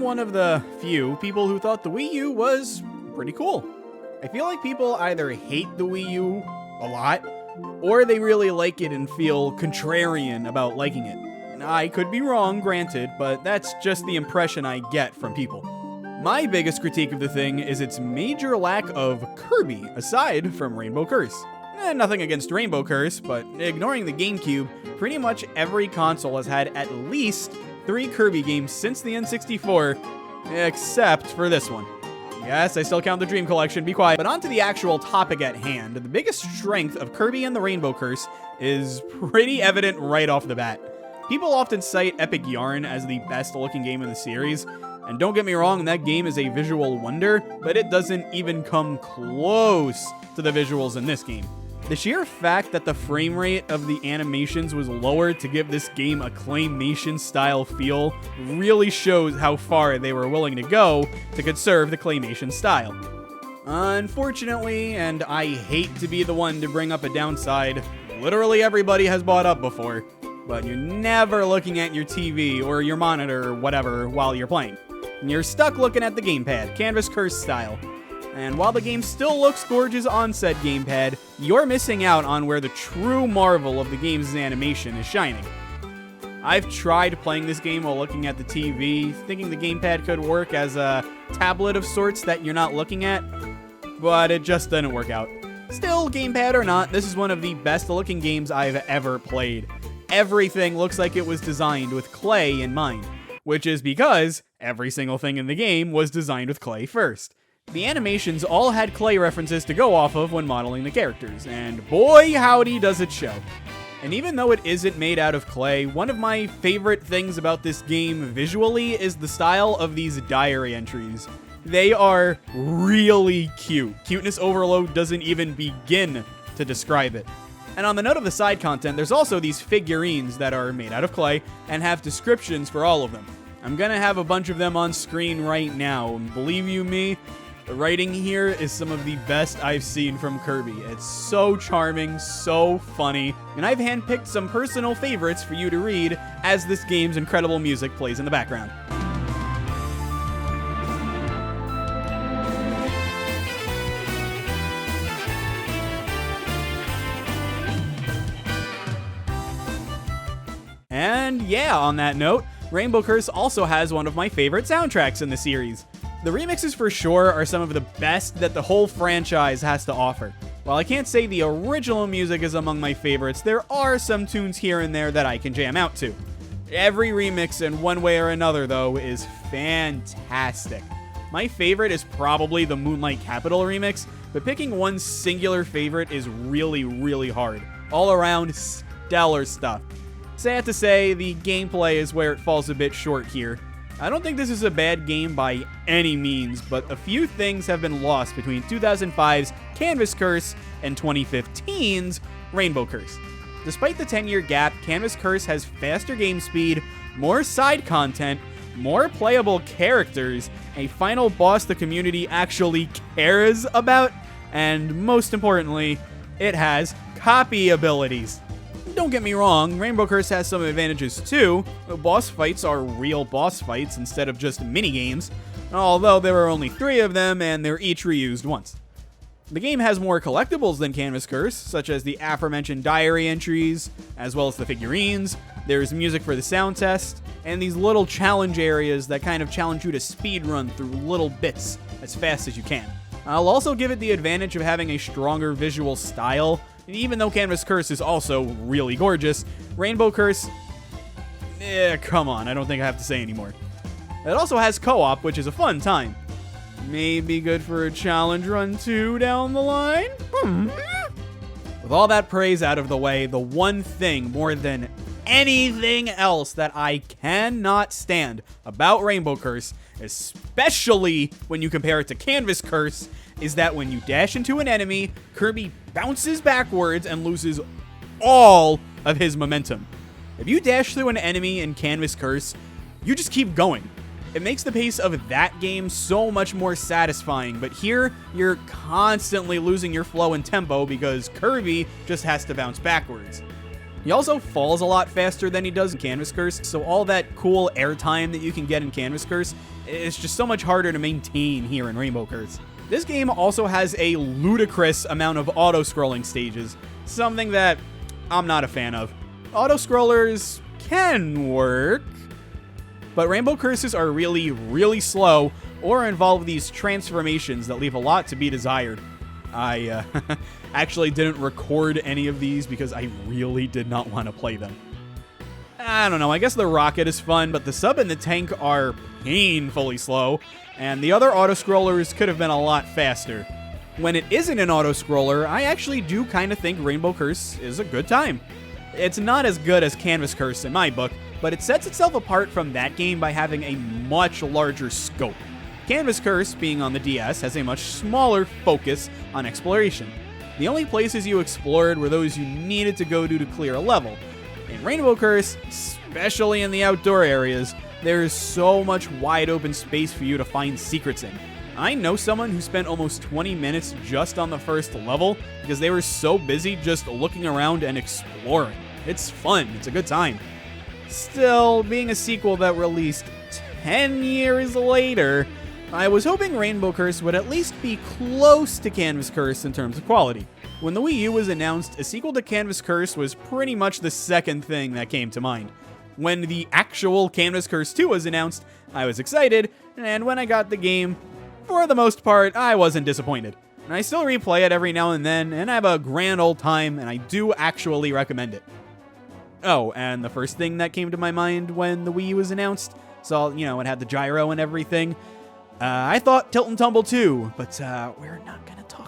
one of the few people who thought the Wii U was pretty cool. I feel like people either hate the Wii U a lot, or they really like it and feel contrarian about liking it. I could be wrong, granted, but that's just the impression I get from people. My biggest critique of the thing is its major lack of Kirby, aside from Rainbow Curse. Nothing against Rainbow Curse, but ignoring the GameCube, pretty much every console has had at least 3 Kirby games since the N64, except for this one. Yes, I still count the Dream Collection, be quiet. But on to the actual topic at hand. The biggest strength of Kirby and the Rainbow Curse is pretty evident right off the bat. People often cite Epic Yarn as the best looking game in the series, and don't get me wrong, that game is a visual wonder, but it doesn't even come close to the visuals in this game. The sheer fact that the frame rate of the animations was lower to give this game a claymation style feel really shows how far they were willing to go to conserve the claymation style. Unfortunately, and I hate to be the one to bring up a downside, literally everybody has bought up before, but you're never looking at your TV or your monitor or whatever while you're playing. And you're stuck looking at the gamepad, Canvas Curse style. And while the game still looks gorgeous on said gamepad, you're missing out on where the true marvel of the game's animation is shining. I've tried playing this game while looking at the TV, thinking the gamepad could work as a tablet of sorts that you're not looking at, but it just didn't work out. Still, gamepad or not, this is one of the best looking games I've ever played. Everything looks like it was designed with clay in mind, which is because every single thing in the game was designed with clay first. The animations all had clay references to go off of when modeling the characters, and boy howdy does it show. And even though it isn't made out of clay, one of my favorite things about this game visually is the style of these diary entries. They are really cute. Cuteness overload doesn't even begin to describe it. And on the note of the side content, there's also these figurines that are made out of clay and have descriptions for all of them. I'm gonna have a bunch of them on screen right now, and believe you me, the writing here is some of the best I've seen from Kirby. It's so charming, so funny, and I've handpicked some personal favorites for you to read as this game's incredible music plays in the background. And yeah, on that note, Rainbow Curse also has one of my favorite soundtracks in the series. The remixes for sure are some of the best that the whole franchise has to offer. While I can't say the original music is among my favorites, there are some tunes here and there that I can jam out to. Every remix in one way or another, though, is fantastic. My favorite is probably the Moonlight Capital remix, but picking one singular favorite is really, really hard. All around, stellar stuff. Sad to say, the gameplay is where it falls a bit short here. I don't think this is a bad game by any means, but a few things have been lost between 2005's Canvas Curse and 2015's Rainbow Curse. Despite the 10-year gap, Canvas Curse has faster game speed, more side content, more playable characters, a final boss the community actually cares about, and most importantly, it has copy abilities. Don't get me wrong, Rainbow Curse has some advantages too. Boss fights are real boss fights instead of just minigames, although there are only 3 of them and they're each reused once. The game has more collectibles than Canvas Curse, such as the aforementioned diary entries, as well as the figurines. There's music for the sound test, and these little challenge areas that kind of challenge you to speedrun through little bits as fast as you can. I'll also give it the advantage of having a stronger visual style. Even though Canvas Curse is also really gorgeous, Rainbow Curse, come on, I don't think I have to say anymore. It also has co-op, which is a fun time. Maybe good for a challenge run too down the line? With all that praise out of the way, the one thing more than anything else that I cannot stand about Rainbow Curse, especially when you compare it to Canvas Curse, is that when you dash into an enemy, Kirby bounces backwards and loses all of his momentum. If you dash through an enemy in Canvas Curse, you just keep going. It makes the pace of that game so much more satisfying, but here, you're constantly losing your flow and tempo because Kirby just has to bounce backwards. He also falls a lot faster than he does in Canvas Curse, so all that cool airtime that you can get in Canvas Curse is just so much harder to maintain here in Rainbow Curse. This game also has a ludicrous amount of auto-scrolling stages, something that I'm not a fan of. Auto-scrollers can work, but Rainbow Curses are really, really slow or involve these transformations that leave a lot to be desired. I actually didn't record any of these because I really did not want to play them. I don't know, I guess the rocket is fun, but the sub and the tank are painfully slow, and the other auto-scrollers could have been a lot faster. When it isn't an auto-scroller, I actually do kind of think Rainbow Curse is a good time. It's not as good as Canvas Curse in my book, but it sets itself apart from that game by having a much larger scope. Canvas Curse, being on the DS, has a much smaller focus on exploration. The only places you explored were those you needed to go to clear a level. In Rainbow Curse, especially in the outdoor areas, there is so much wide open space for you to find secrets in. I know someone who spent almost 20 minutes just on the first level because they were so busy just looking around and exploring. It's fun, it's a good time. Still, being a sequel that released 10 years later, I was hoping Rainbow Curse would at least be close to Canvas Curse in terms of quality. When the Wii U was announced, a sequel to Canvas Curse was pretty much the second thing that came to mind. When the actual Canvas Curse 2 was announced, I was excited, and when I got the game, for the most part, I wasn't disappointed. And I still replay it every now and then, and I have a grand old time, and I do actually recommend it. Oh, and the first thing that came to my mind when the Wii U was announced, so, you know, it had the gyro and everything, I thought Tilt and Tumble too, but we're not going to talk